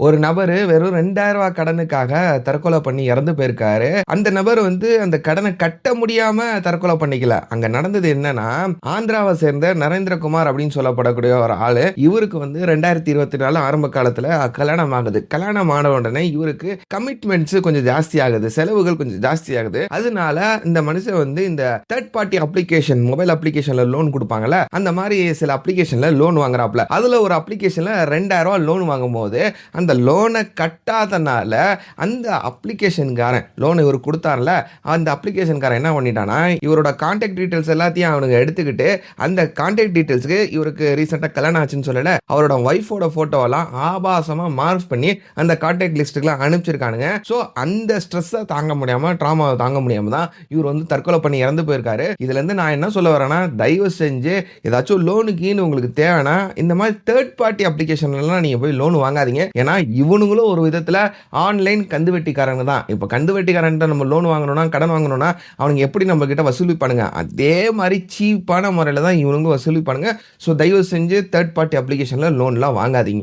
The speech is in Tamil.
ஒரு நபரு வெறும் ரூ. 2000 கடனுக்காக தற்கொலை பண்ணி இறந்து போயிருக்காரு. அந்த நபர் வந்து அந்த கடன கட்ட முடியாம தற்கொலை பண்ணிக்கல. அங்க நடந்தது என்னன்னா, ஆந்திராவ சேர்ந்த நரேந்திரகுமார் அப்படின்னு சொல்லப்படக்கூடிய ஒரு ஆளு. இவருக்கு வந்து 2024 ஆரம்ப காலத்துல கல்யாணம் ஆகுது. கல்யாணம் ஆன உடனே இவருக்கு கமிட்மெண்ட்ஸ் கொஞ்சம் ஜாஸ்தி ஆகுது. செலவுகள் கொஞ்சம் ஜாஸ்தி ஆகுது. அதனால இந்த மனுஷன் வந்து இந்த தேர்ட் பார்ட்டி அப்ளிகேஷன் மொபைல் அப்ளிகேஷன்ல லோன் குடுப்பாங்கல்ல, அந்த மாரி சில அப்ளிகேஷன்ல லோன் வாங்குறாப்ல. அதுல ஒரு அப்ளிகேஷன்ல ரூ. 2000 லோன் வாங்கும்போது அந்த லோன கட்டாதனால, அந்த அப்ளிகேஷன்காரன் லோன் இவரு குடுத்தார்ல, அந்த அப்ளிகேஷன்காரன் என்ன பண்ணிட்டான்னா, இவரோட கான்டாக்ட் டீட்டெயில்ஸ் எல்லாத்தையும் அவனுங்க எடுத்துக்கிட்டு, அந்த கான்டாக்ட் டீட்டெயில்ஸ்க்கு இவருக்கு ரீசென்ட்டா கல்யாணம் ஆச்சுன்னு சொன்னேன்ல, அவரோட ஒய்ஃபோட ஃபோட்டோவெல்லாம் ஆபாசமா மார்ஃப் பண்ணி, அந்த கான்டாக்ட் லிஸ்ட்டுக்குலாம் அனுப்பிச்சிருக்கானுங்க. ஸோ, அந்த ஸ்ட்ரெஸ்ஸ தாங்க முடியாம, ட்ராமாவ தாங்க முடியாம தான் இவரு வந்து தற்கொலை பண்ணி இறந்து போயிருக்காரு. இதுலருந்து நான் என்ன சொல்ல வரேன்னா, தயவு செஞ்சு ஏதாச்சும் லோனு கீனு உங்களுக்கு தேவைன்னா, இந்த மாரி தேர்ட் பார்ட்டி அப்ளிகேஷன்லலாம் நீங்க போய் லோன் வாங்காதீங்க. ஏன்னா, இவனுங்களும் ஒரு விதத்துல ஆன்லைன் கந்துவட்டிக்காரங்க தான். இப்ப கந்துவட்டிக்காரன்ட்ட நம்ம லோன் வாங்கணும்னா, கடன் வாங்கணும்னா, அவனுங்க எப்படி நம்மகிட்ட வசூலிப்பானுங்க, அதே மாரி சீப்பான முறையில தான் இவனுங்க வசூலிப்பானுங்க. ஸோ, தயவு செஞ்சு தேர்ட் பார்ட்டி அப்ளிகேஷன்ல லோன்லாம் வாங்காதீங்க.